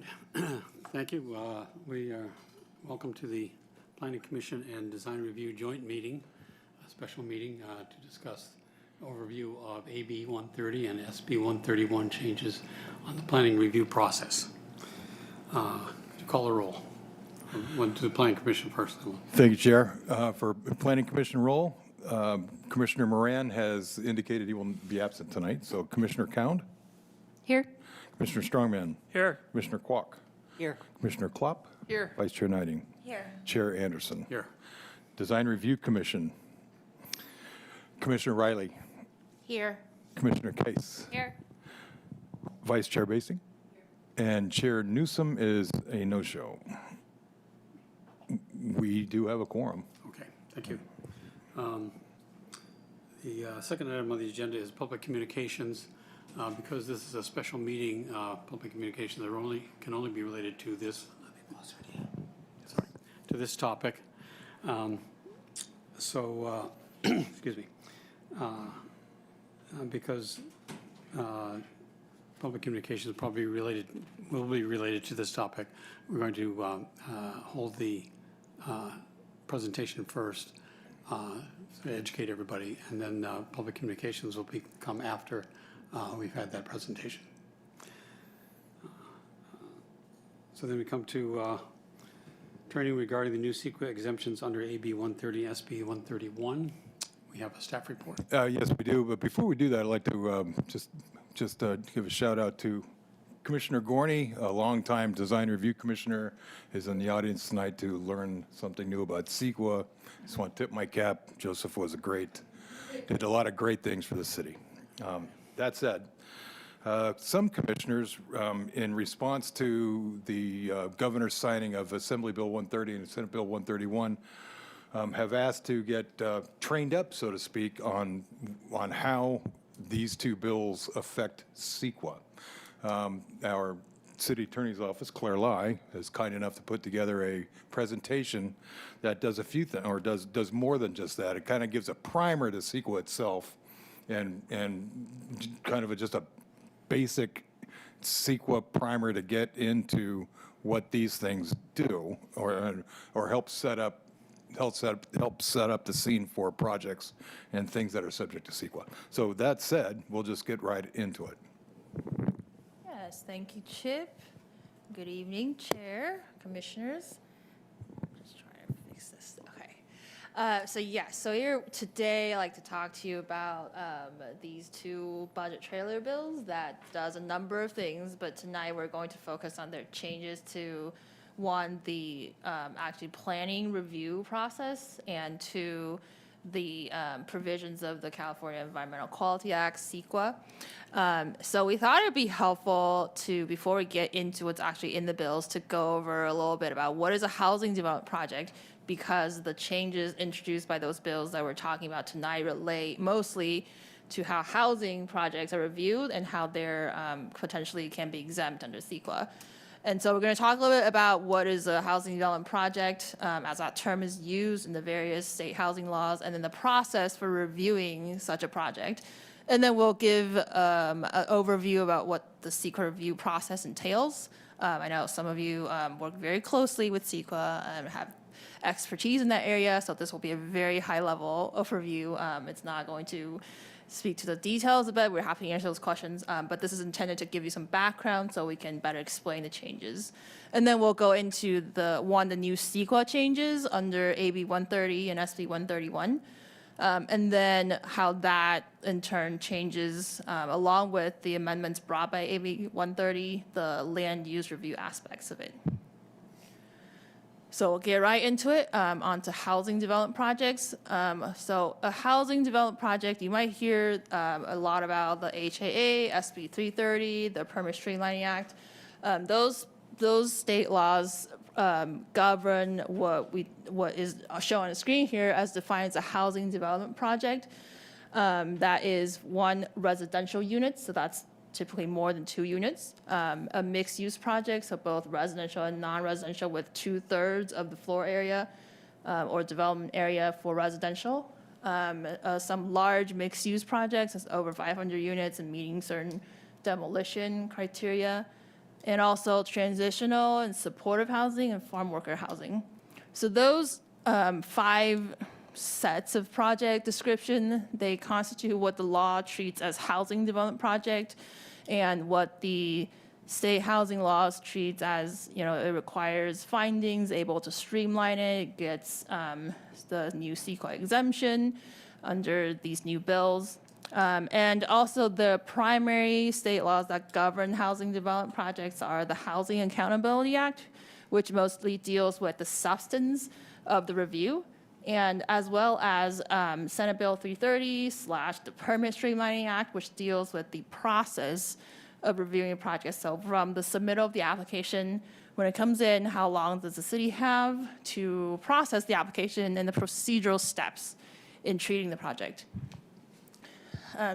right. Thank you. Welcome to the Planning Commission and Design Review Joint Meeting, a special meeting to discuss overview of AB 130 and SB 131 changes on the planning review process. Could you call a roll? Went to the Planning Commission first. Thank you, Chair. For Planning Commission roll, Commissioner Moran has indicated he will be absent tonight. So Commissioner Cound? Here. Commissioner Strongman? Here. Commissioner Kwok? Here. Commissioner Klopp? Here. Vice Chair Niding? Here. Chair Anderson? Here. Design Review Commission. Commissioner Riley? Here. Commissioner Case? Here. Vice Chair Basing? And Chair Newsom is a no-show. We do have a quorum. Okay, thank you. The second item on the agenda is public communications. Because this is a special meeting, public communications can only be related to this. Sorry, to this topic. Excuse me. Because public communications will be related to this topic, we're going to hold the presentation first to educate everybody, and then public communications will come after we've had that presentation. So then we come to training regarding the new CEQA exemptions under AB 130, SB 131. We have a staff report. Yes, we do. But before we do that, I'd like to just give a shout out to Commissioner Gorney, a longtime design review commissioner, is in the audience tonight to learn something new about CEQA. Just want to tip my cap. Joseph did a lot of great things for the city. That said, some commissioners, in response to the governor's signing of Assembly Bill 130 and Senate Bill 131, have asked to get trained up, so to speak, on how these two bills affect CEQA. Our city attorney's office, Claire Lai, is kind enough to put together a presentation that does a few things, or does more than just that. It kind of gives a primer to CEQA itself, and kind of just a basic CEQA primer to get into what these things do, or help set up the scene for projects and things that are subject to CEQA. So that said, we'll just get right into it. Yes, thank you, Chip. Good evening, Chair, Commissioners. Just trying to fix this. Okay. So here today, I'd like to talk to you about these two budget trailer bills that does a number of things, but tonight we're going to focus on their changes to, one, the actually planning review process, and two, the provisions of the California Environmental Quality Act, CEQA. So we thought it'd be helpful to, before we get into what's actually in the bills, to go over a little bit about what is a housing development project, because the changes introduced by those bills that we're talking about tonight relate mostly to how housing projects are reviewed and how they're potentially can be exempt under CEQA. And so we're going to talk a little bit about what is a housing development project, as that term is used in the various state housing laws, and then the process for reviewing such a project. And then we'll give an overview about what the CEQA review process entails. I know some of you work very closely with CEQA and have expertise in that area, so this will be a very high-level overview. It's not going to speak to the details of it. We're happy to answer those questions, but this is intended to give you some background so we can better explain the changes. And then we'll go into the new CEQA changes under AB 130 and SB 131, and then how that in turn changes, along with the amendments brought by AB 130, the land use review aspects of it. So we'll get right into it, onto housing development projects. So a housing development project, you might hear a lot about the HAA, SB 330, the Permit Streamlining Act. Those state laws govern what is shown on the screen here as defined as a housing development project. That is one residential unit, so that's typically more than 2 units, a mixed-use project, so both residential and non-residential with 2/3 of the floor area or development area for residential. Some large mixed-use projects, that's over 500 units and meeting certain demolition criteria. and also transitional and supportive housing and farm worker housing. So those 5 sets of project description, they constitute what the law treats as housing development project and what the state housing laws treats as, it requires findings, able to streamline it, gets the new CEQA exemption under these new bills. And also the primary state laws that govern housing development projects are the Housing Accountability Act, which mostly deals with the substance of the review, and as well as Senate Bill 330 / the Permit Streamlining Act, which deals with the process of reviewing a project. So from the submittal of the application, when it comes in, how long does the city have to process the application and the procedural steps in treating the project.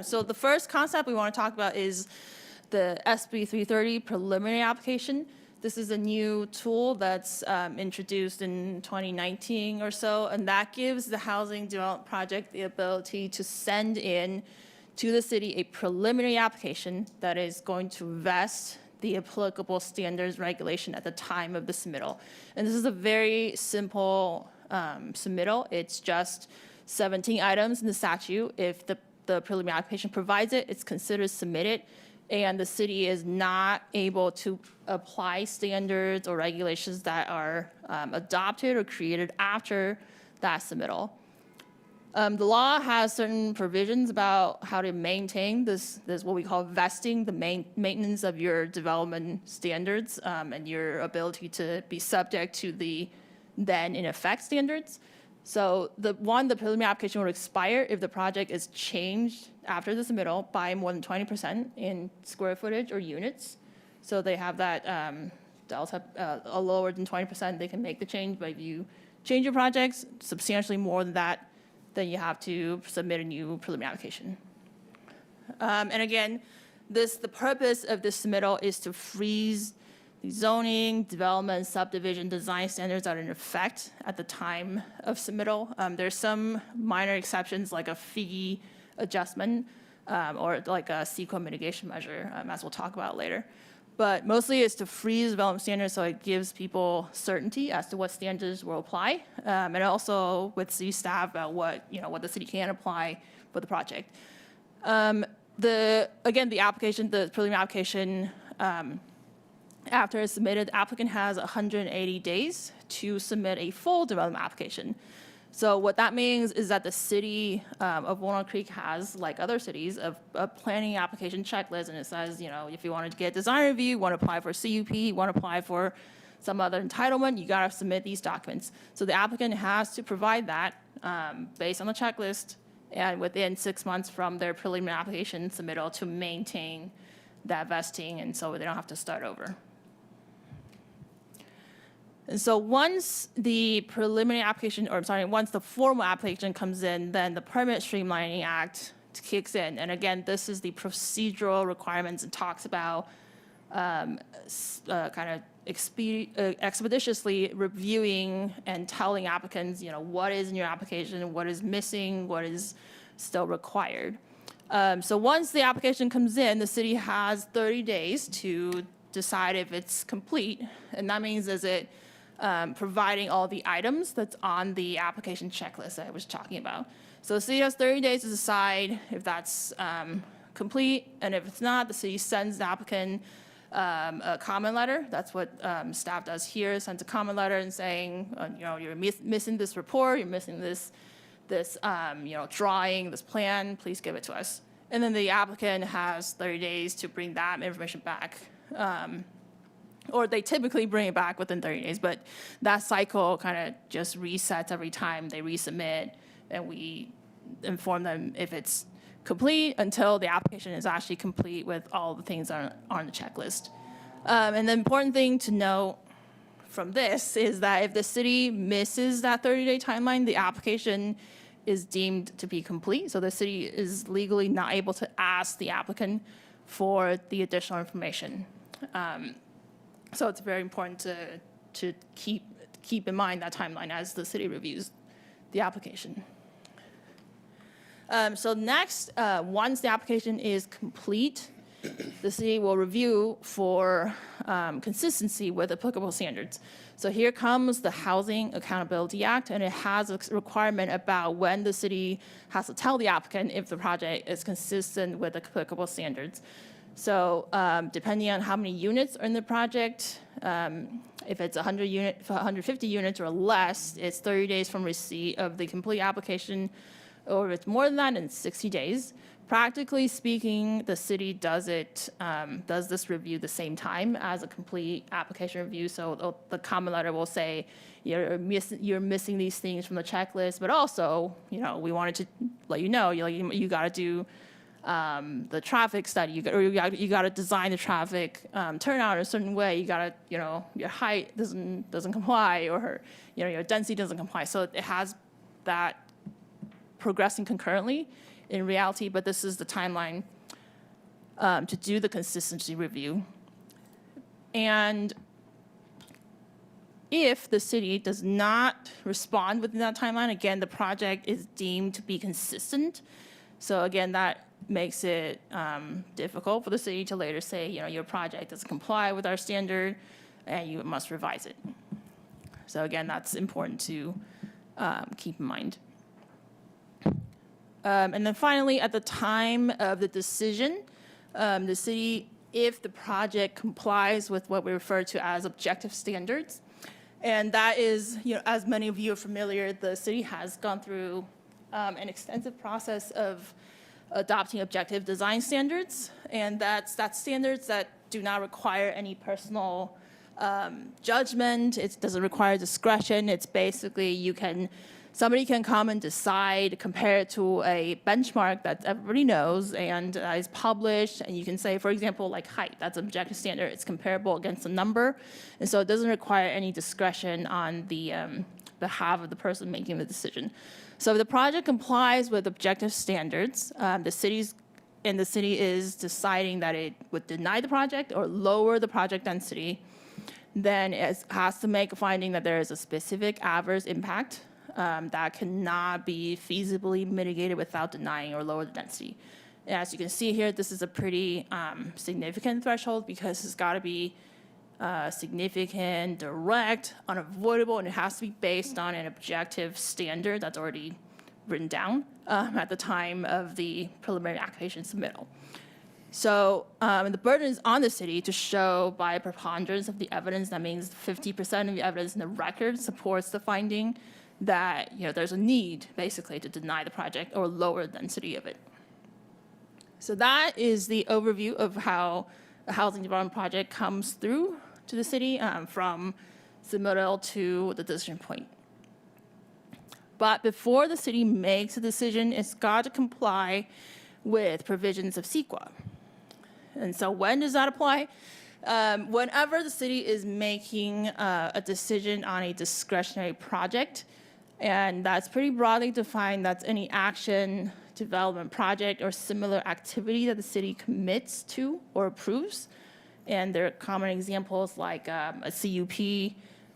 So the first concept we want to talk about is the SB 330 preliminary application. This is a new tool that's introduced in 2019 or so, and that gives the housing development project the ability to send in to the city a preliminary application that is going to vest the applicable standards regulation at the time of the submittal. And this is a very simple submittal. It's just 17 items in the statute. If the preliminary application provides it, it's considered submitted, and the city is not able to apply standards or regulations that are adopted or created after that submittal. The law has certain provisions about how to maintain this what we call vesting, the maintenance of your development standards and your ability to be subject to the then in effect standards. So the preliminary application will expire if the project is changed after the submittal by more than 20% in square footage or units. So they have that, delta, a lower than 20%, they can make the change, but if you change your projects substantially more than that, then you have to submit a new preliminary application. And again, the purpose of this submittal is to freeze the zoning, development, subdivision, design standards that are in effect at the time of submittal. There's some minor exceptions like a fee adjustment or like a CEQA mitigation measure, as we'll talk about later. But mostly it's to freeze development standards so it gives people certainty as to what standards will apply, and also with city staff about what the city can apply for the project. The preliminary application, after it's submitted, the applicant has 180 days to submit a full development application. So what that means is that the city of Walnut Creek has, like other cities, a planning application checklist, and it says, if you want to get design review, want to apply for CUP, want to apply for some other entitlement, you got to submit these documents. So the applicant has to provide that based on the checklist and within 6 months from their preliminary application submittal to maintain that vesting, and so they don't have to start over. And so once the once the formal application comes in, then the Permit Streamlining Act kicks in. And again, this is the procedural requirements and talks about kind of expeditiously reviewing and telling applicants, what is in your application, what is missing, what is still required. So once the application comes in, the city has 30 days to decide if it's complete. And that means providing all the items that's on the application checklist that I was talking about. So the city has 30 days to decide if that's complete, and if it's not, the city sends the applicant a comment letter. That's what staff does here, sends a comment letter and saying, you're missing this report, you're missing this drawing, this plan, please give it to us. And then the applicant has 30 days to bring that information back. Or they typically bring it back within 30 days, but that cycle kind of just resets every time they resubmit, and we inform them if it's complete until the application is actually complete with all the things that are on the checklist. And the important thing to know from this is that if the city misses that 30-day timeline, the application is deemed to be complete, so the city is legally not able to ask the applicant for the additional information. So it's very important to keep in mind that timeline as the city reviews the application. So next, once the application is complete, the city will review for consistency with applicable standards. So here comes the Housing Accountability Act, and it has a requirement about when the city has to tell the applicant if the project is consistent with applicable standards. So depending on how many units are in the project, if it's 150 units or less, it's 30 days from receipt of the complete application, or if it's more than that, it's 60 days. Practically speaking, the city does this review the same time as a complete application review. So the comment letter will say, you're missing these things from the checklist, but also, we wanted to let you know, you got to do the traffic study. You got to design the traffic turnout in a certain way. You got to, your height doesn't comply, or your density doesn't comply. So it has that progressing concurrently in reality, but this is the timeline to do the consistency review. And if the city does not respond within that timeline, again, the project is deemed to be consistent. So again, that makes it difficult for the city to later say, your project doesn't comply with our standard and you must revise it. So again, that's important to keep in mind. And then finally, at the time of the decision, the city, if the project complies with what we refer to as objective standards, and that is, as many of you are familiar, the city has gone through an extensive process of adopting objective design standards, and that's standards that do not require any personal judgment. It doesn't require discretion. It's basically somebody can come and decide, compare it to a benchmark that everybody knows and is published, and you can say, for example, like height, that's an objective standard. It's comparable against a number, and so it doesn't require any discretion on the behalf of the person making the decision. So if the project complies with objective standards, the city is deciding that it would deny the project or lower the project density, then it has to make a finding that there is a specific adverse impact that cannot be feasibly mitigated without denying or lower the density. And as you can see here, this is a pretty significant threshold because it's got to be significant, direct, unavoidable, and it has to be based on an objective standard that's already written down at the time of the preliminary application submittal. So the burden is on the city to show by a preponderance of the evidence. That means 50% of the evidence in the record supports the finding that there's a need basically to deny the project or lower the density of it. So that is the overview of how a housing development project comes through to the city from submittal to the decision point. But before the city makes a decision, it's got to comply with provisions of CEQA. And so when does that apply? Whenever the city is making a decision on a discretionary project, and that's pretty broadly defined, that's any action, development project, or similar activity that the city commits to or approves. And there are common examples like a CUP,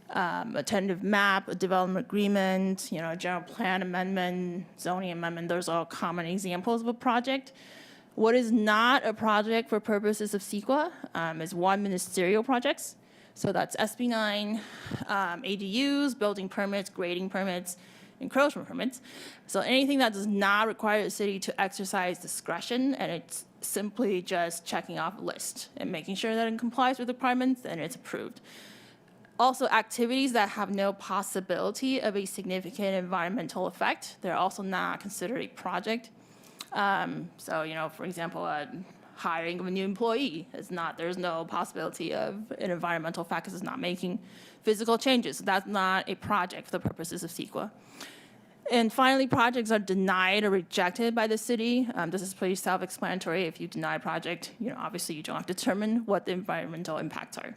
a tentative map, a development agreement, a general plan amendment, zoning amendment. Those are all common examples of a project. What is not a project for purposes of CEQA is one, ministerial projects. So that's SB 9, ADUs, building permits, grading permits, encroachment permits. So anything that does not require the city to exercise discretion, and it's simply just checking off a list and making sure that it complies with requirements and it's approved. Also, activities that have no possibility of a significant environmental effect, they're also not considered a project. So, for example, hiring of a new employee there's no possibility of an environmental effect because it's not making physical changes. So that's not a project for the purposes of CEQA. And finally, projects are denied or rejected by the city. This is pretty self-explanatory. If you deny a project, obviously you don't have to determine what the environmental impacts are.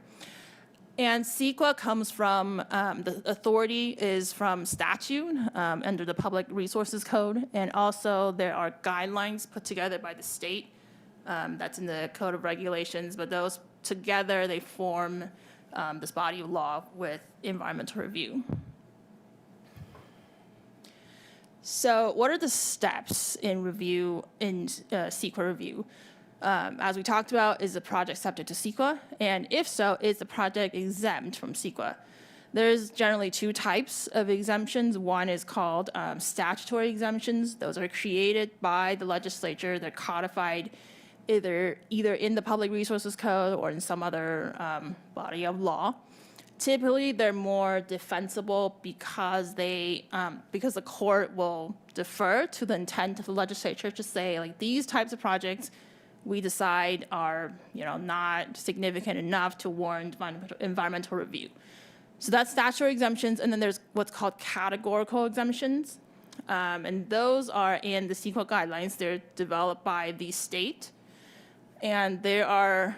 And CEQA comes from, the authority is from statute under the Public Resources Code. And also there are guidelines put together by the state that's in the Code of Regulations. But those together, they form this body of law with environmental review. So what are the steps in CEQA review? as we talked about, is the project subject to CEQA? And if so, is the project exempt from CEQA? There's generally two types of exemptions. One is called statutory exemptions. Those are created by the legislature. They're codified either in the Public Resources Code or in some other body of law. Typically, they're more defensible because the court will defer to the intent of the legislature to say, like, these types of projects we decide are, not significant enough to warrant environmental review. So that's statutory exemptions, and then there's what's called categorical exemptions, and those are in the CEQA guidelines. They're developed by the state, and they are,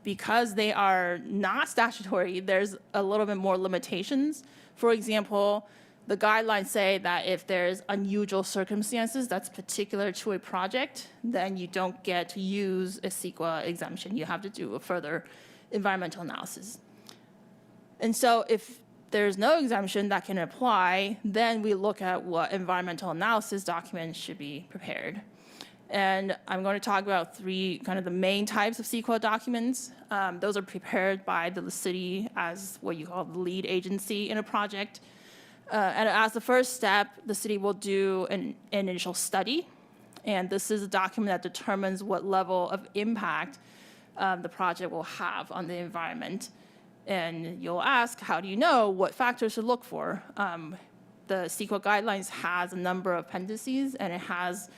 because they are not statutory, there's a little bit more limitations. For example, the guidelines say that if there's unusual circumstances that's particular to a project, then you don't get to use a CEQA exemption. You have to do a further environmental analysis. And so if there's no exemption that can apply, then we look at what environmental analysis documents should be prepared. And I'm going to talk about three kind of the main types of CEQA documents. Those are prepared by the city as what you call the lead agency in a project. And as the first step, the city will do an initial study. And this is a document that determines what level of impact the project will have on the environment. And you'll ask, how do you know what factors to look for? The CEQA guidelines has a number of appendices, and it has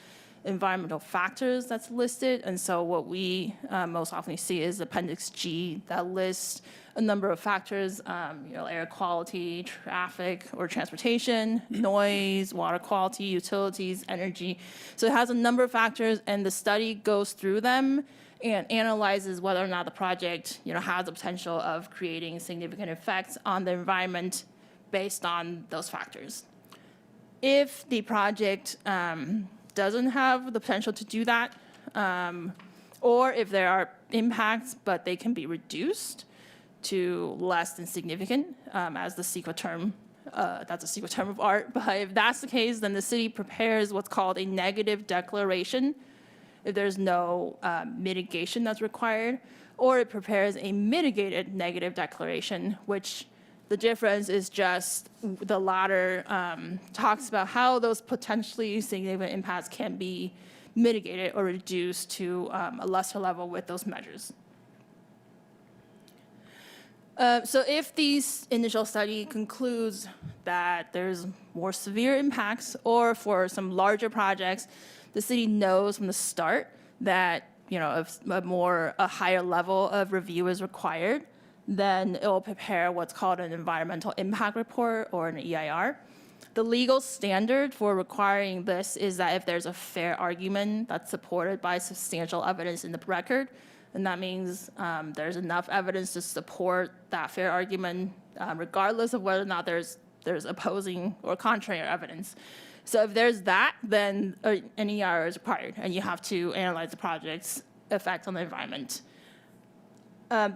environmental factors that's listed. And so what we most often see is Appendix G that lists a number of factors, air quality, traffic or transportation, noise, water quality, utilities, energy. So it has a number of factors, and the study goes through them and analyzes whether or not the project, has the potential of creating significant effects on the environment based on those factors. If the project doesn't have the potential to do that, or if there are impacts but they can be reduced to less than significant, as the CEQA term, that's a CEQA term of art, but if that's the case, then the city prepares what's called a negative declaration if there's no mitigation that's required, or it prepares a mitigated negative declaration, which the difference is just the latter talks about how those potentially significant impacts can be mitigated or reduced to a lesser level with those measures. So if this initial study concludes that there's more severe impacts, or for some larger projects, the city knows from the start that a higher level of review is required, then it will prepare what's called an environmental impact report, or an EIR. The legal standard for requiring this is that if there's a fair argument that's supported by substantial evidence in the record, and that means there's enough evidence to support that fair argument, regardless of whether or not there's opposing or contrary evidence. So if there's that, then an EIR is required, and you have to analyze the project's effect on the environment.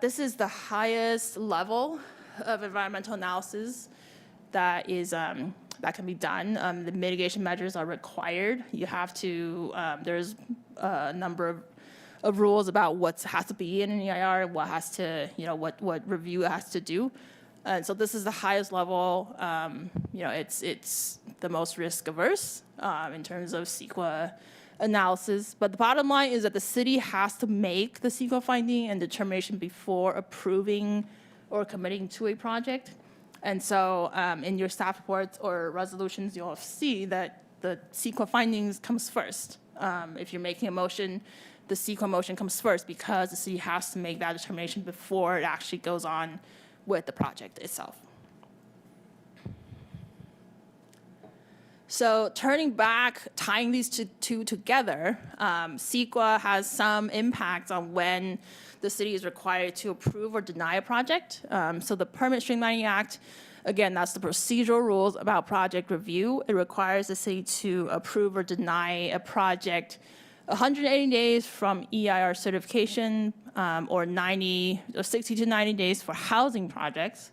This is the highest level of environmental analysis that can be done. The mitigation measures are required. You have to. There's a number of rules about what has to be in an EIR, what has to, what review it has to do. And so this is the highest level. It's the most risk averse in terms of CEQA analysis. But the bottom line is that the city has to make the CEQA finding and determination before approving or committing to a project. And so in your staff reports or resolutions, you'll see that the CEQA findings comes first. If you're making a motion, the CEQA motion comes first because the city has to make that determination before it actually goes on with the project itself. So turning back, tying these two together, CEQA has some impact on when the city is required to approve or deny a project. So the Permit Streamlining Act, again, that's the procedural rules about project review. It requires the city to approve or deny a project 180 days from EIR certification, or 60 to 90 days for housing projects,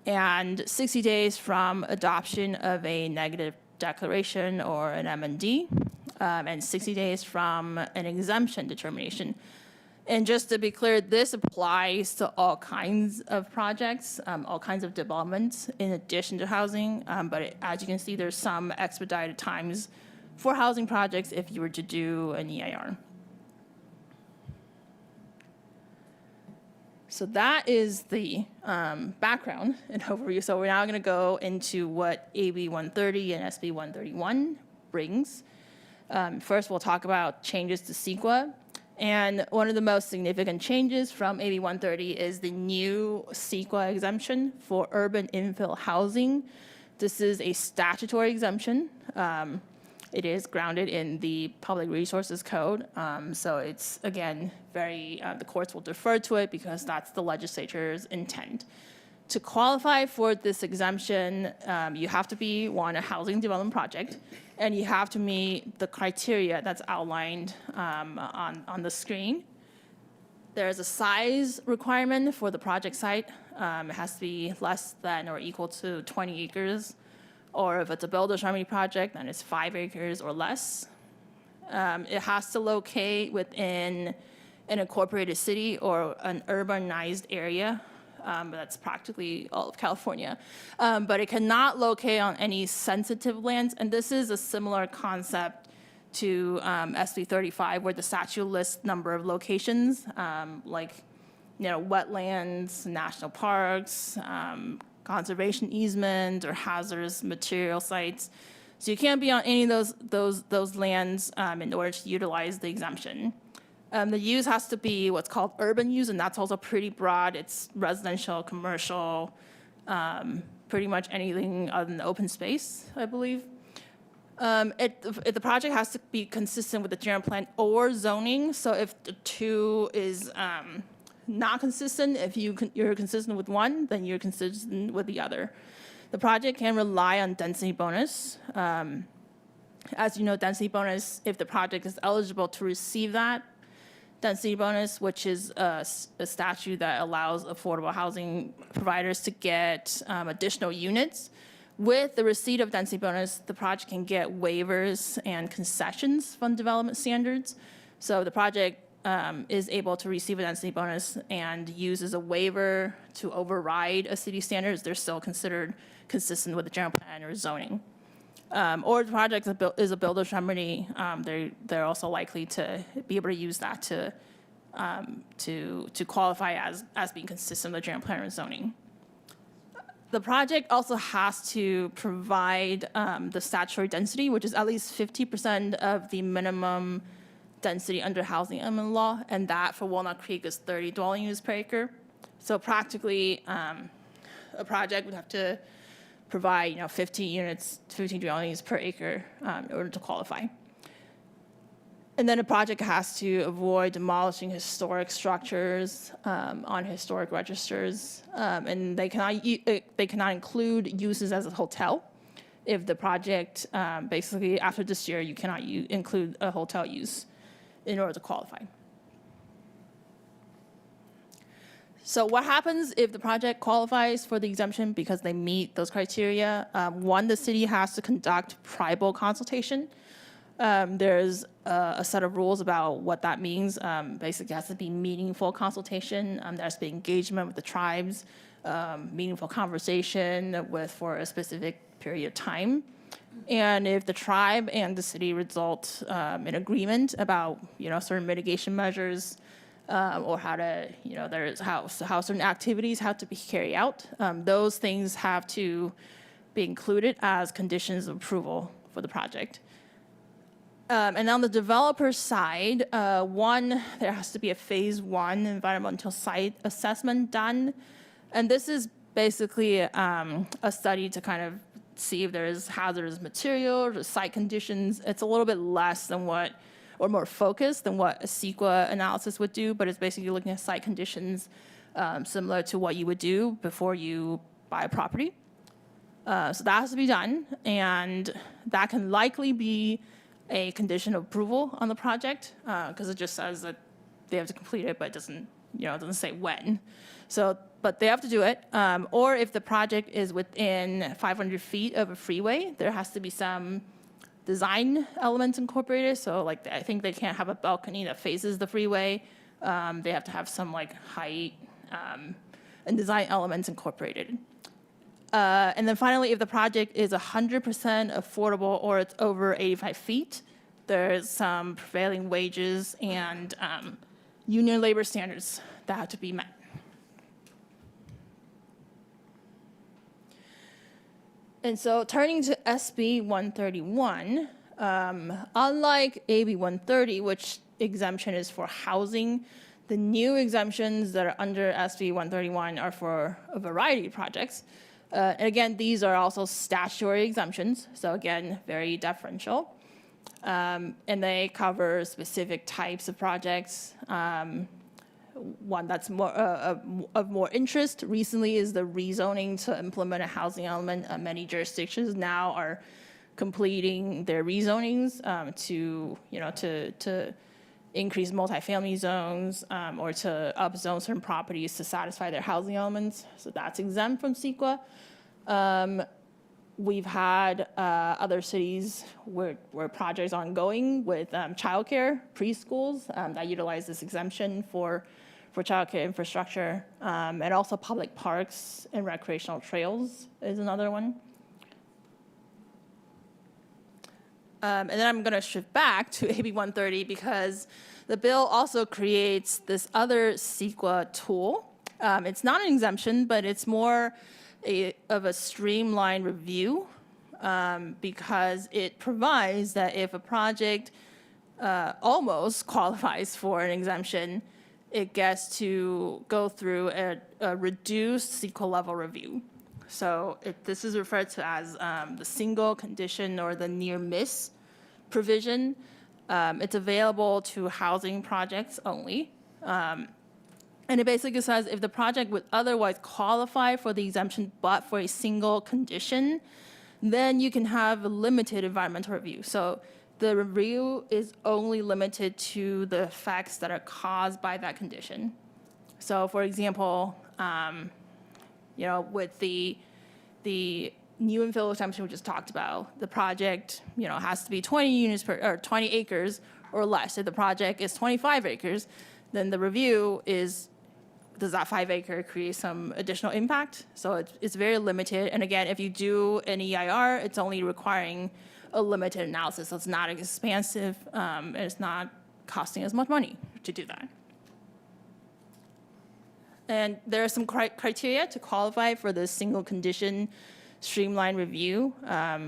and 60 days from adoption of a negative declaration or an M&D. and 60 days from an exemption determination. And just to be clear, this applies to all kinds of projects, all kinds of developments in addition to housing. As you can see, there's some expedited times for housing projects if you were to do an EIR. So that is the background and overview. So we're now going to go into what AB 130 and SB 131 brings. First, we'll talk about changes to CEQA. And one of the most significant changes from AB 130 is the new CEQA exemption for urban infill housing. This is a statutory exemption. It is grounded in the Public Resources Code. So it's, again, the courts will defer to it because that's the legislature's intent. To qualify for this exemption, you have to be, one, a housing development project, and you have to meet the criteria that's outlined on the screen. There's a size requirement for the project site. It has to be less than or equal to 20 acres. Or if it's a builder's harmony project, then it's 5 acres or less. It has to locate within an incorporated city or an urbanized area. That's practically all of California. But it cannot locate on any sensitive lands. And this is a similar concept to SB 35, where the statute lists number of locations, like wetlands, national parks, conservation easements, or hazardous material sites. So you can't be on any of those lands in order to utilize the exemption. The use has to be what's called urban use, and that's also pretty broad. It's residential, commercial, pretty much anything other than open space, I believe. If the project has to be consistent with the general plan or zoning. So if the two is not consistent, if you're consistent with one, then you're consistent with the other. The project can rely on density bonus. As you know, density bonus, if the project is eligible to receive that density bonus, which is a statute that allows affordable housing providers to get additional units. With the receipt of density bonus, the project can get waivers and concessions from development standards. So the project is able to receive a density bonus and uses a waiver to override a city standards. They're still considered consistent with the general plan or zoning. Or the project is a builder's remedy. They're also likely to be able to use that to qualify as being consistent with the general plan or zoning. The project also has to provide the statutory density, which is at least 50% of the minimum density under housing element law, and that for Walnut Creek is 30 dwelling units per acre. So practically, a project would have to provide 15 dwelling units per acre in order to qualify. And then a project has to avoid demolishing historic structures on historic registers, and they cannot include uses as a hotel. If the project, basically after this year, you cannot include a hotel use in order to qualify. So what happens if the project qualifies for the exemption because they meet those criteria? One, the city has to conduct tribal consultation. There's a set of rules about what that means. Basically, it has to be meaningful consultation. There has to be engagement with the tribes, meaningful conversation for a specific period of time. And if the tribe and the city result in agreement about certain mitigation measures or how certain activities have to be carried out, those things have to be included as conditions of approval for the project. And on the developer side, there has to be a phase 1 environmental site assessment done. And this is basically a study to kind of see if there is hazardous material or site conditions. It's a little bit less than or more focused than what a CEQA analysis would do, but it's basically looking at site conditions similar to what you would do before you buy a property. So that has to be done, and that can likely be a condition of approval on the project because it just says that they have to complete it, but it doesn't say when. So, but they have to do it. Or if the project is within 500 feet of a freeway, there has to be some design elements incorporated. So like, I think they can't have a balcony that faces the freeway. They have to have some like height and design elements incorporated. And then finally, if the project is 100% affordable or it's over 85 feet, there's some prevailing wages and union labor standards that have to be met. And so turning to SB 131, unlike AB 130, which exemption is for housing, the new exemptions that are under SB 131 are for a variety of projects. And again, these are also statutory exemptions, so again, very deferential. And they cover specific types of projects. One that's more of more interest recently is the rezoning to implement a housing element. Many jurisdictions now are completing their rezonings to increase multifamily zones or to upzone certain properties to satisfy their housing elements. So that's exempt from CEQA. We've had other cities where projects are ongoing with childcare, preschools that utilize this exemption for childcare infrastructure, and also public parks and recreational trails is another one. And then I'm going to shift back to AB 130 because the bill also creates this other CEQA tool. It's not an exemption, but it's more of a streamlined review because it provides that if a project almost qualifies for an exemption, it gets to go through a reduced CEQA level review. So this is referred to as the single condition or the near miss provision. It's available to housing projects only. And it basically says if the project would otherwise qualify for the exemption but for a single condition, then you can have a limited environmental review. So the review is only limited to the effects that are caused by that condition. So for example, with the new infill exemption we just talked about, the project, has to be 20 units or 20 acres or less. If the project is 25 acres, then the review is, does that 5 acre create some additional impact? So it's very limited. And again, if you do an EIR, it's only requiring a limited analysis. So it's not expansive, and it's not costing as much money to do that. And there are some criteria to qualify for the single condition streamlined review.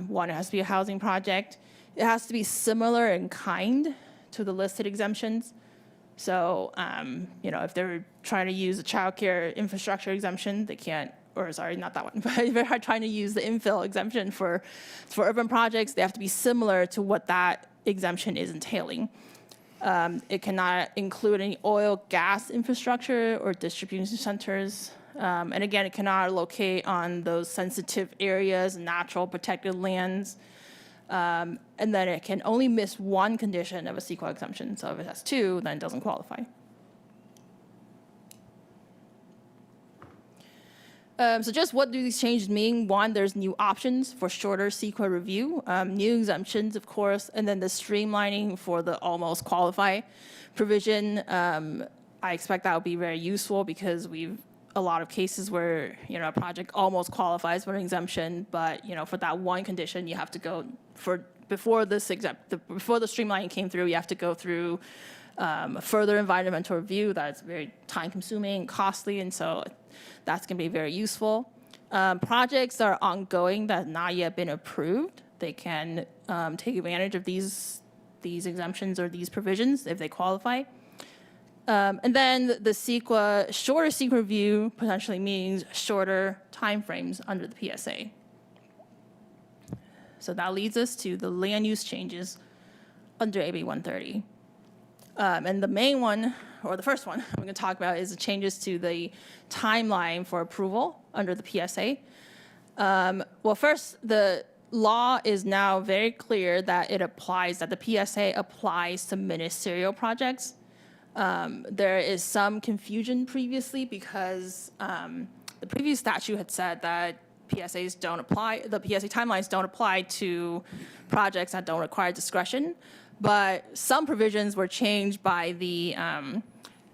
One, it has to be a housing project. It has to be similar in kind to the listed exemptions. So, if they're trying to use a child care infrastructure exemption, they can't, or sorry, not that one, but if they're trying to use the infill exemption for urban projects, they have to be similar to what that exemption is entailing. It cannot include any oil, gas infrastructure or distribution centers. And again, it cannot locate on those sensitive areas, natural protected lands. And then it can only miss one condition of a CEQA exemption. So if it has two, then it doesn't qualify. So just what do these changes mean? One, there's new options for shorter CEQA review, new exemptions, of course, and then the streamlining for the almost qualify provision. I expect that will be very useful because a lot of cases where, a project almost qualifies for an exemption, but, for that one condition, you have to go before the streamlining came through, you have to go through further environmental review that's very time consuming, costly, and so that's going to be very useful. Projects that are ongoing that have not yet been approved, they can take advantage of these exemptions or these provisions if they qualify. And then the shorter CEQA review potentially means shorter timeframes under the PSA. So that leads us to the land use changes under AB 130. And the main one, or the first one we're going to talk about, is the changes to the timeline for approval under the PSA. Well, first, the law is now very clear that the PSA applies to ministerial projects. There is some confusion previously because the previous statute had said that PSAs don't apply, the PSA timelines don't apply to projects that don't require discretion. But some provisions were changed by the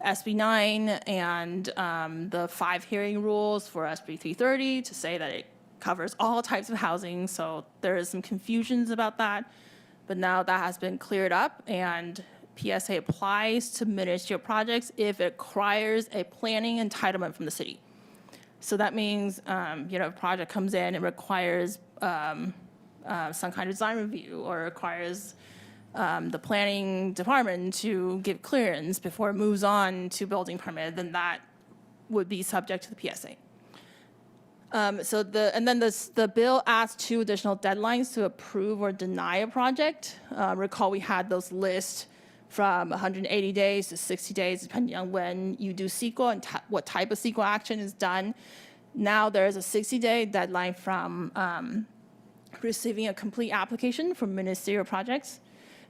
SB 9 and the 5 hearing rules for SB 330 to say that it covers all types of housing. So there is some confusions about that. But now that has been cleared up, and PSA applies to ministerial projects if it requires a planning entitlement from the city. So that means, if a project comes in and requires some kind of design review, or requires the planning department to give clearance before it moves on to building permit, then that would be subject to the PSA. The bill adds 2 additional deadlines to approve or deny a project. Recall we had those lists from 180 days to 60 days, depending on when you do CEQA and what type of CEQA action is done. Now there is a 60-day deadline from receiving a complete application for ministerial projects.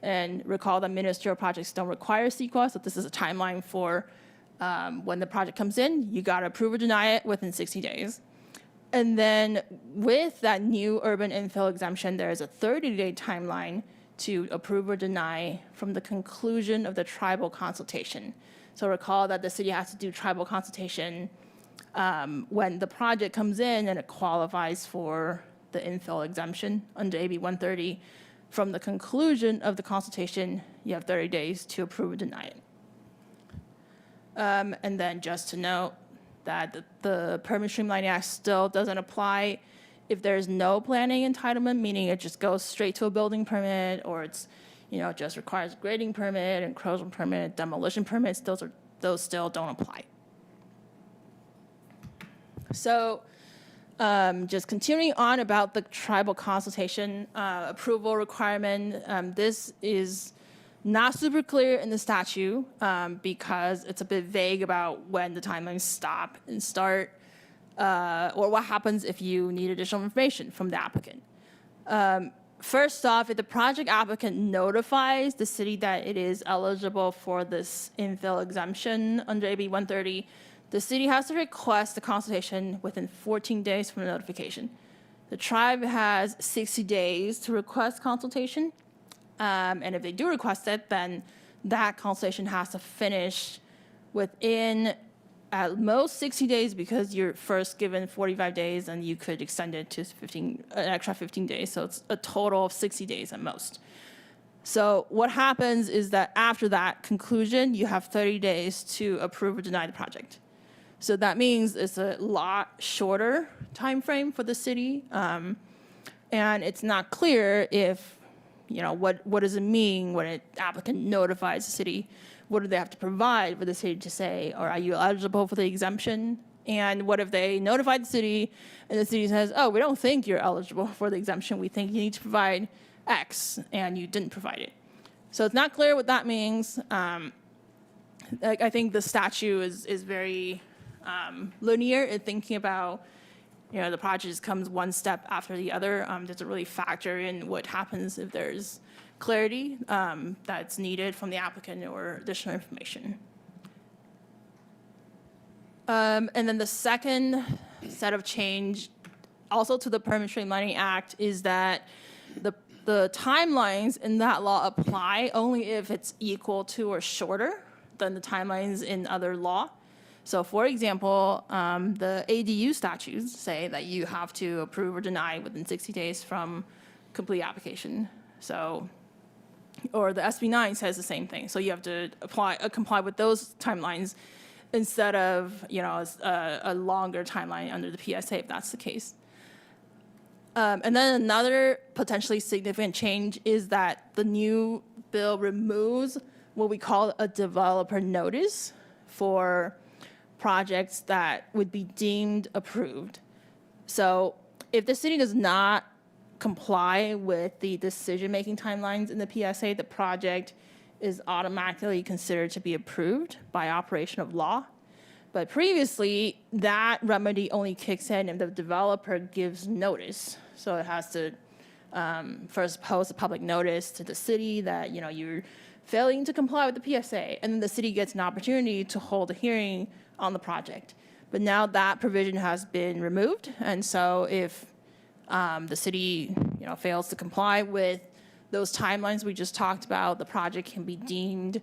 And recall that ministerial projects don't require CEQA, so this is a timeline for when the project comes in. You got to approve or deny it within 60 days. And then with that new urban infill exemption, there is a 30-day timeline to approve or deny from the conclusion of the tribal consultation. So recall that the city has to do tribal consultation when the project comes in and it qualifies for the infill exemption under AB 130. From the conclusion of the consultation, you have 30 days to approve or deny it. And then just to note that the Permit Streamlining Act still doesn't apply if there's no planning entitlement, meaning it just goes straight to a building permit, or it's, just requires grading permit, encroachment permit, demolition permits. Those still don't apply. So just continuing on about the tribal consultation approval requirement, this is not super clear in the statute because it's a bit vague about when the timelines stop and start, or what happens if you need additional information from the applicant. First off, if the project applicant notifies the city that it is eligible for this infill exemption under AB 130, the city has to request the consultation within 14 days from the notification. The tribe has 60 days to request consultation. And if they do request it, then that consultation has to finish within at most 60 days, because you're first given 45 days and you could extend it to an extra 15 days. So it's a total of 60 days at most. So what happens is that after that conclusion, you have 30 days to approve or deny the project. So that means it's a lot shorter time frame for the city. And it's not clear if, what does it mean when an applicant notifies the city? What do they have to provide for the city to say, or are you eligible for the exemption? And what if they notify the city and the city says, oh, we don't think you're eligible for the exemption. We think you need to provide X, and you didn't provide it. So it's not clear what that means. I think the statute is very linear in thinking about, the project just comes one step after the other. Doesn't really factor in what happens if there's clarity that's needed from the applicant or additional information. And then the second set of change, also to the Permit Streamlining Act, is that the timelines in that law apply only if it's equal to or shorter than the timelines in other law. So for example, the ADU statutes say that you have to approve or deny within 60 days from complete application. So, or the SB 9 says the same thing. So you have to comply with those timelines instead of, a longer timeline under the PSA, if that's the case. And then another potentially significant change is that the new bill removes what we call a developer notice for projects that would be deemed approved. So if the city does not comply with the decision-making timelines in the PSA, the project is automatically considered to be approved by operation of law. But previously, that remedy only kicks in if the developer gives notice. So it has to first post a public notice to the city that, you're failing to comply with the PSA, and then the city gets an opportunity to hold a hearing on the project. But now that provision has been removed, and so if the city, fails to comply with those timelines we just talked about, the project can be deemed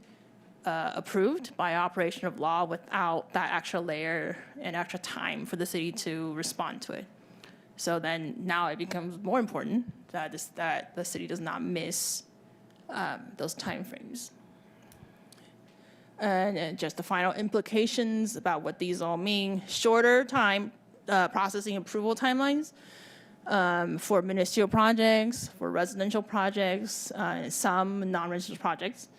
approved by operation of law without that extra layer and extra time for the city to respond to it. So then now it becomes more important that the city does not miss those timeframes. And just the final implications about what these all mean: shorter time processing approval timelines for ministerial projects, for residential projects, some non-residential projects.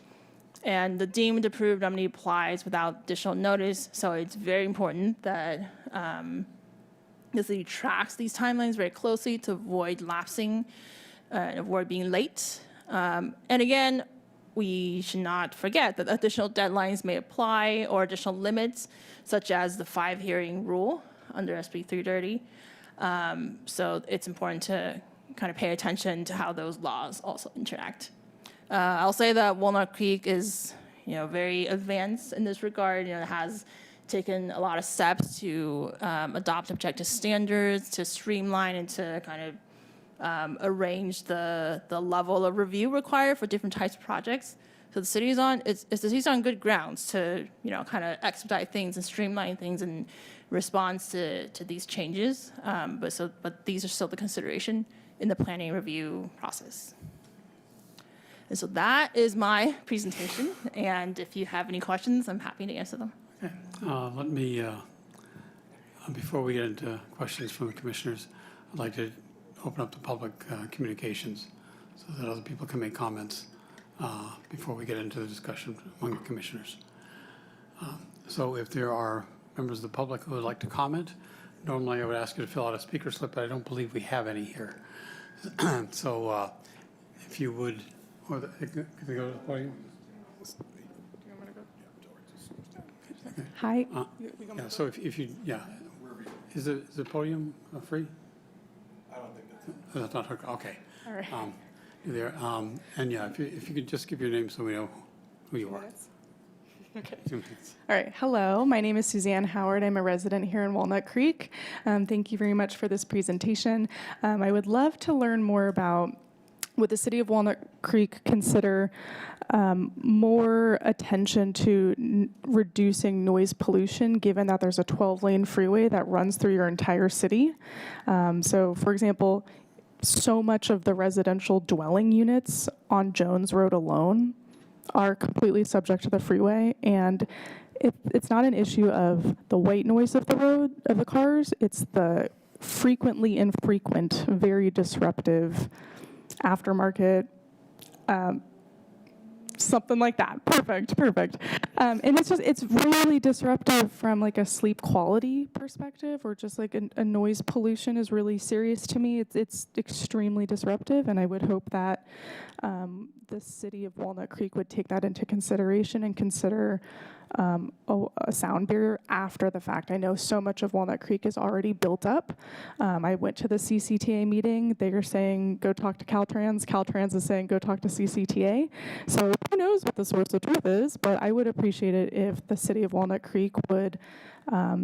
And the deemed approved remedy applies without additional notice. So it's very important that the city tracks these timelines very closely to avoid lapsing and avoid being late. And again, we should not forget that additional deadlines may apply or additional limits, such as the 5-hearing rule under SB 330. So it's important to kind of pay attention to how those laws also interact. I'll say that Walnut Creek is, very advanced in this regard. It has taken a lot of steps to adopt objective standards, to streamline and to kind of arrange the level of review required for different types of projects. So the city's on good grounds to, kind of expedite things and streamline things in response to these changes. But these are still the consideration in the planning review process. And so that is my presentation. And if you have any questions, I'm happy to answer them. Okay. Let me, before we get into questions from the commissioners, I'd like to open up the public communications so that other people can make comments before we get into the discussion among the commissioners. So if there are members of the public who would like to comment, normally I would ask you to fill out a speaker slip, but I don't believe we have any here. So if you would, or could they go to the podium? Hi. Yeah, so if you, is the podium free? I don't think that's That's not her, okay. All right. You're there, and if you could just give your name so we know who you are. Okay. 2 minutes. All right. Hello. My name is Suzanne Howard. I'm a resident here in Walnut Creek. Thank you very much for this presentation. I would love to learn more about would the city of Walnut Creek consider more attention to reducing noise pollution, given that there's a 12-lane freeway that runs through your entire city. So, for example, so much of the residential dwelling units on Jones Road alone are completely subject to the freeway, and it's not an issue of the white noise of the road, of the cars, it's the frequently infrequent, very disruptive aftermarket, something like that. Perfect. And it's really disruptive from like a sleep quality perspective, or just like a noise pollution is really serious to me. It's extremely disruptive, and I would hope that the city of Walnut Creek would take that into consideration and consider a sound barrier after the fact. I know so much of Walnut Creek is already built up. I went to the CCTA meeting. They are saying, go talk to Caltrans. Caltrans is saying, go talk to CCTA. So who knows what the source of truth is, but I would appreciate it if the city of Walnut Creek would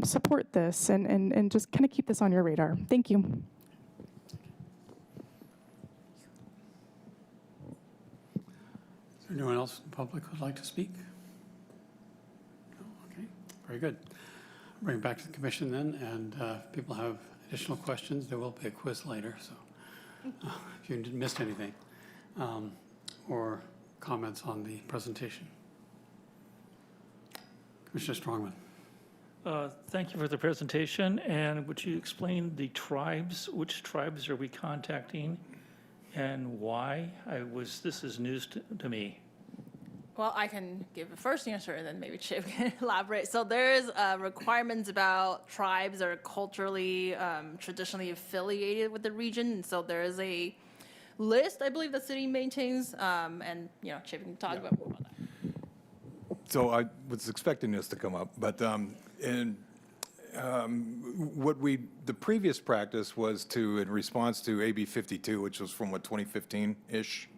support this and just kind of keep this on your radar. Thank you. Is there anyone else in the public who would like to speak? No? Okay, very good. Bring it back to the commission then, and if people have additional questions, there will be a quiz later, so if you missed anything, or comments on the presentation. Commissioner Strongman. Thank you for the presentation, and would you explain the tribes? Which tribes are we contacting and why? This is news to me. Well, I can give a first answer, and then maybe Chip can elaborate. So there's requirements about tribes that are culturally, traditionally affiliated with the region. And so there is a list, I believe, the city maintains, and Chip can talk about more about that. So I was expecting this to come up, but the previous practice was to, in response to AB 52, which was from 2015-ish,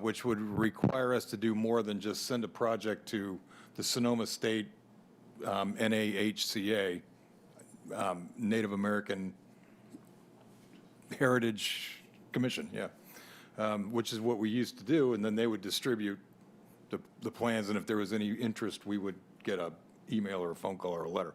which would require us to do more than just send a project to the Sonoma State NAHCA, Native American Heritage Commission, yeah, which is what we used to do, and then they would distribute the plans, and if there was any interest, we would get a email or a phone call or a letter.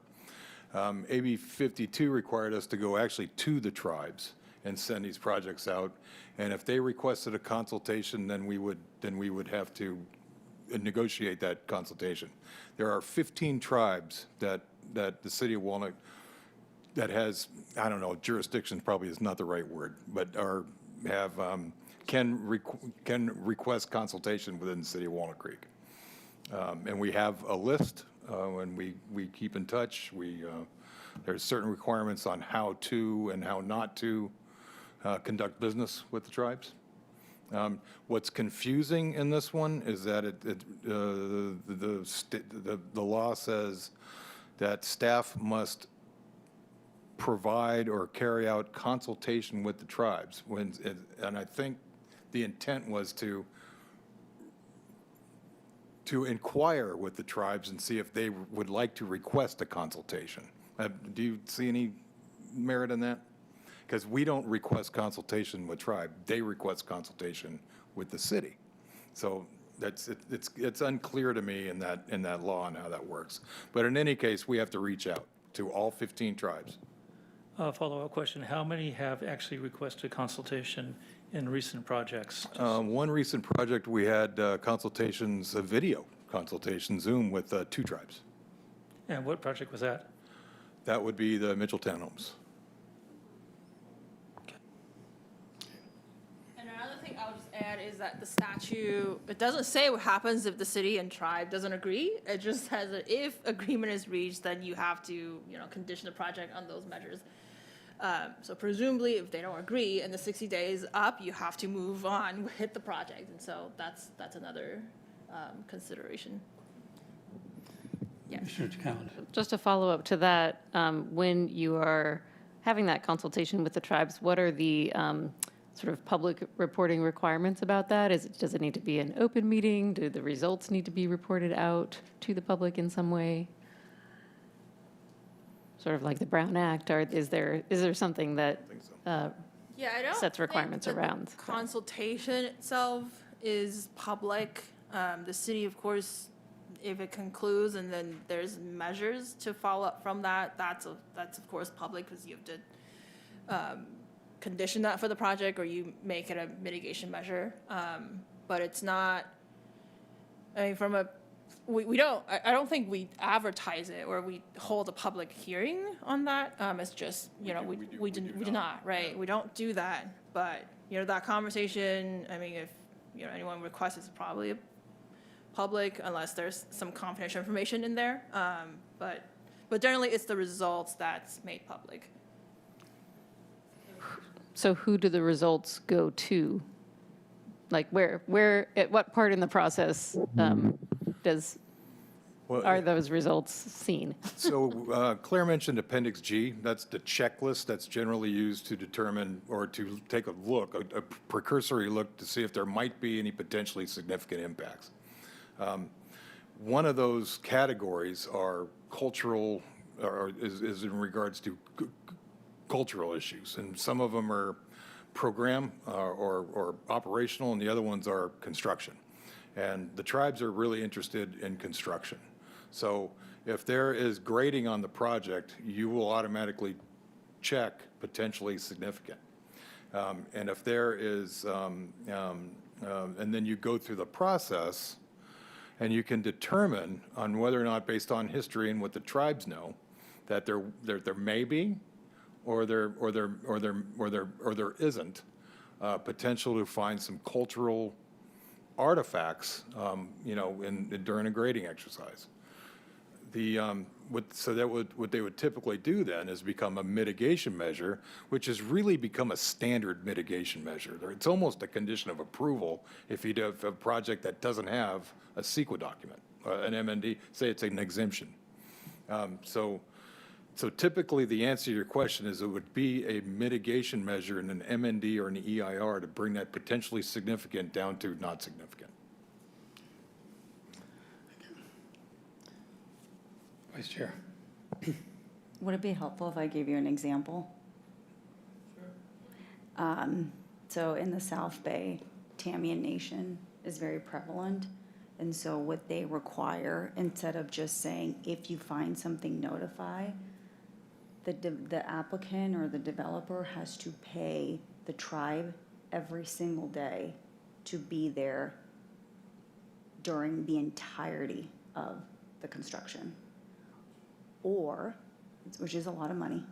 AB 52 required us to go actually to the tribes and send these projects out, and if they requested a consultation, then we would have to negotiate that consultation. There are 15 tribes that the city of Walnut that has, I don't know, jurisdiction probably is not the right word, but can request consultation within the city of Walnut Creek. And we have a list, and we keep in touch. There's certain requirements on how to and how not to conduct business with the tribes. What's confusing in this one is that the law says that staff must provide or carry out consultation with the tribes. And I think the intent was to inquire with the tribes and see if they would like to request a consultation. Do you see any merit in that? Because we don't request consultation with tribe, they request consultation with the city. So it's unclear to me in that law and how that works. But in any case, we have to reach out to all 15 tribes. Follow-up question, how many have actually requested consultation in recent projects? One recent project, we had consultations, a video consultation, Zoom, with 2 tribes. And what project was that? That would be the Mitchell Townhomes. And another thing I would just add is that the statute, it doesn't say what happens if the city and tribe doesn't agree. It just says that if agreement is reached, then you have to, condition the project on those measures. So presumably, if they don't agree and the 60 days up, you have to move on with the project. And so that's another consideration. Yes. Commissioner Chakoudas. Just a follow-up to that, when you are having that consultation with the tribes, what are the sort of public reporting requirements about that? Does it need to be an open meeting? Do the results need to be reported out to the public in some way? Sort of like the Brown Act, or is there something that Yeah, I don't sets requirements think around the that? consultation itself is public. The city, of course, if it concludes and then there's measures to follow up from that, that's of course public because you have to condition that for the project or you make it a mitigation measure. But it's not, I mean, I don't think we advertise it or we hold a public hearing on that. It's just, we do not, right? We don't do that. But, that conversation, I mean, if, anyone requests, it's probably public unless there's some confidential information in there. But generally it's the results that's made public. So who do the results go to? Like where, at what part in the process are those results seen? So Claire mentioned Appendix G. That's the checklist that's generally used to determine or to take a look, a precursory look to see if there might be any potentially significant impacts. One of those categories are cultural, or is in regards to cultural issues, and some of them are program or operational, and the other ones are construction. And the tribes are really interested in construction. So if there is grading on the project, you will automatically check potentially significant. And if there is, and then you go through the process, and you can determine on whether or not, based on history and what the tribes know, that there may be, or there isn't potential to find some cultural artifacts, during a grading exercise. What they would typically do then is become a mitigation measure, which has really become a standard mitigation measure. It's almost a condition of approval if you have a project that doesn't have a CEQA document, an MND, say it's an exemption. So typically the answer to your question is it would be a mitigation measure in an MND or an EIR to bring that potentially significant down to not significant. Vice Chair. Would it be helpful if I gave you an example? So in the South Bay, Tamian Nation is very prevalent. And so what they require, instead of just saying, if you find something, notify, the applicant or the developer has to pay the tribe every single day to be there during the entirety of the construction. Or, which is a lot of money,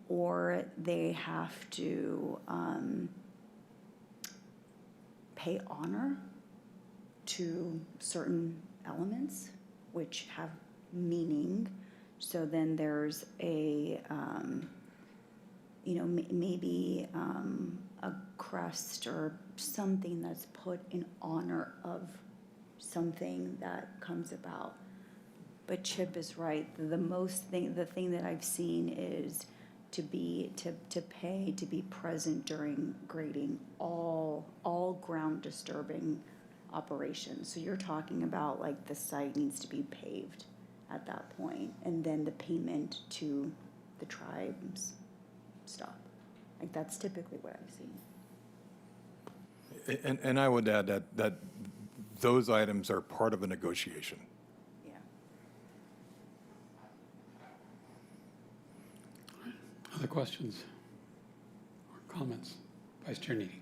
or they have to pay honor to certain elements which have meaning. So then there's a, maybe a crest or something that's put in honor of something that comes about. But Chip is right. The thing that I've seen is to pay to be present during grading all ground disturbing operations. So you're talking about like the site needs to be paved at that point, and then the payment to the tribes stop. Like that's typically what I've seen. And I would add that those items are part of a negotiation. Yeah. Other questions or comments? Vice Chair Needy.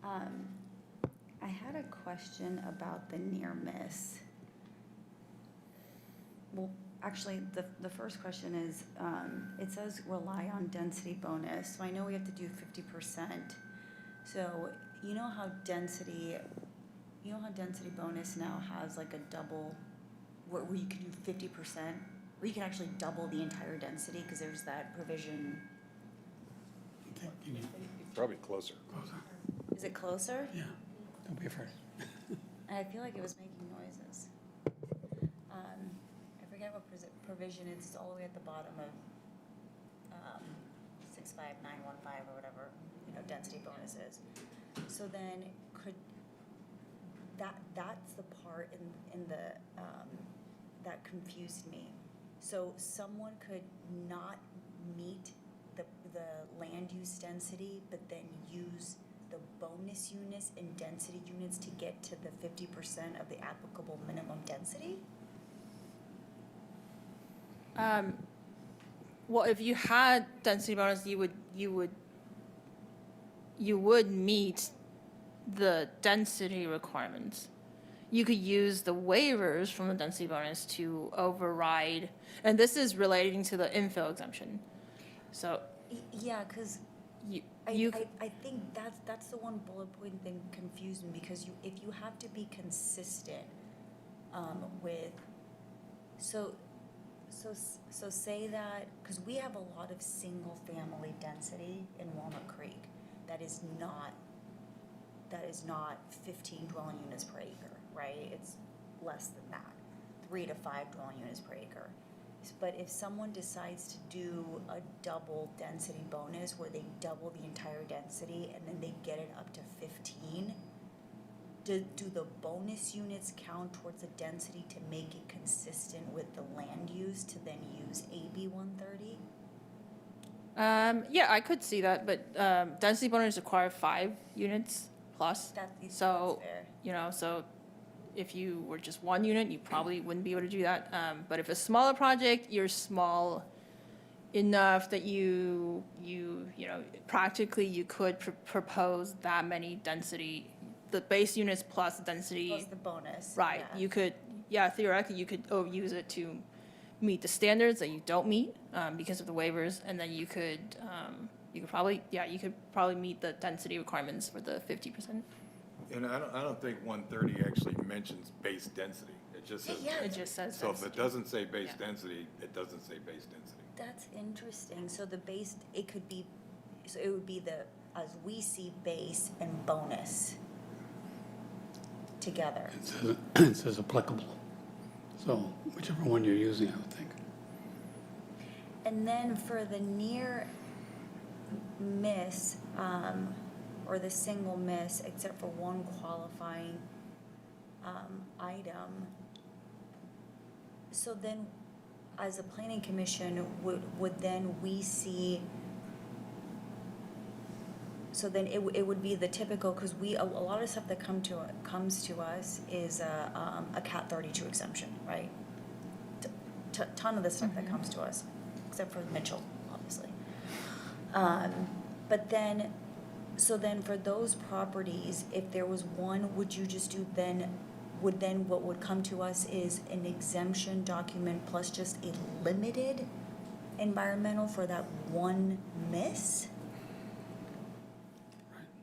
I had a question about the near miss. Well, actually, the first question is, it says rely on density bonus. So I know we have to do 50%. So you know how density bonus now has like a double, where you can do 50%, where you can actually double the entire density because there's that provision. You need Probably closer. closer. Is it closer? Yeah, don't be afraid. I feel like it was making noises. I forget what provision it is. It's all the way at the bottom of 65915 or whatever, density bonus is. So then could, that's the part in the, that confused me. So someone could not meet the land use density, but then use the bonus units and density units to get to the 50% of the applicable minimum density? Well, if you had density bonus, you would meet the density requirements. You could use the waivers from the density bonus to override, and this is relating to the infill exemption. So Yeah, because you I think that's the one bullet point thing confused me, because if you have to be consistent with, so say that, because we have a lot of single family density in Walnut Creek that is not 15 dwelling units per acre, right? It's less than that, 3 to 5 dwelling units per acre. But if someone decides to do a double density bonus where they double the entire density and then they get it up to 15, do the bonus units count towards the density to make it consistent with the land use to then use AB 130? yeah, I could see that, but density bonus require 5 units plus. That's So, fair. so if you were just 1 unit, you probably wouldn't be able to do that. But if a smaller project, you're small enough that you practically you could propose that many density, the base units plus the density. Plus the bonus. Right, yeah. you could, theoretically, you could use it to meet the standards that you don't meet because of the waivers, and then you could probably meet the density requirements for the 50%. And I don't think 130 actually mentions base density. It just says. Yeah. It just says So if it doesn't say base Yeah. density, it doesn't say base density. That's interesting. So the base, it would be the, as we see, base and bonus together. It says applicable. So whichever one you're using, I would think. And then for the near miss, or the single miss, except for one qualifying item. So then, as a planning commission, would then we see, so then it would be the typical, because a lot of stuff that comes to us is a Cat 32 exemption, right? Ton of the stuff that comes to us, except for Mitchell, obviously. But then, so then for those properties, if there was one, would you just do then, what would come to us is an exemption document plus just a limited environmental for that one miss?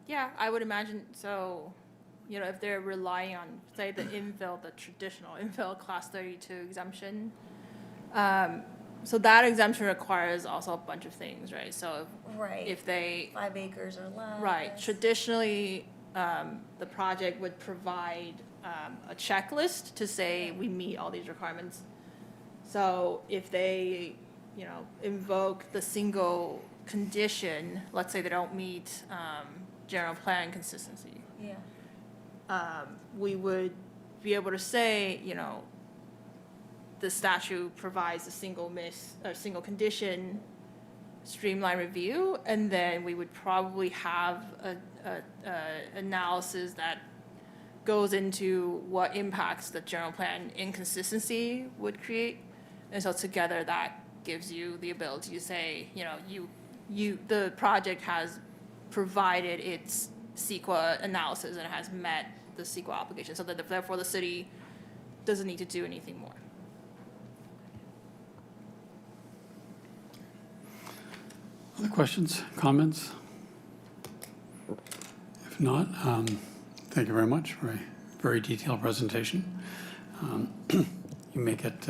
Yeah, I would imagine, so, you know, if they're relying on, say, the traditional infill class 32 exemption, so that exemption requires also a bunch of things, right? So Right. if they, 5 acres or less. right, traditionally, the project would provide a checklist to say we meet all these requirements. So if they, you know, invoke the single condition, let's say they don't meet general plan consistency, Yeah. we would be able to say, you know, the statute provides a single condition streamline review, and then we would probably have a analysis that goes into what impacts the general plan inconsistency would create. And so together that gives you the ability to say, you know, the project has provided its CEQA analysis and has met the CEQA obligation, so that therefore the city doesn't need to do anything more. Other questions, comments? If not, thank you very much for a very detailed presentation. You may get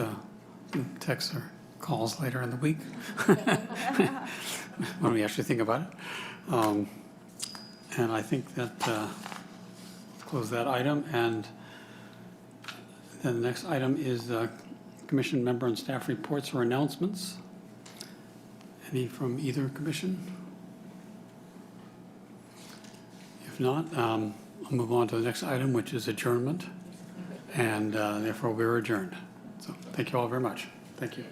texts or calls later in the week when we actually think about it. And I think that close that item. And then the next item is commission member and staff reports or announcements. Any from either commission? If not, I'll move on to the next item, which is adjournment. And therefore, we're adjourned. So thank you all very much. Thank you.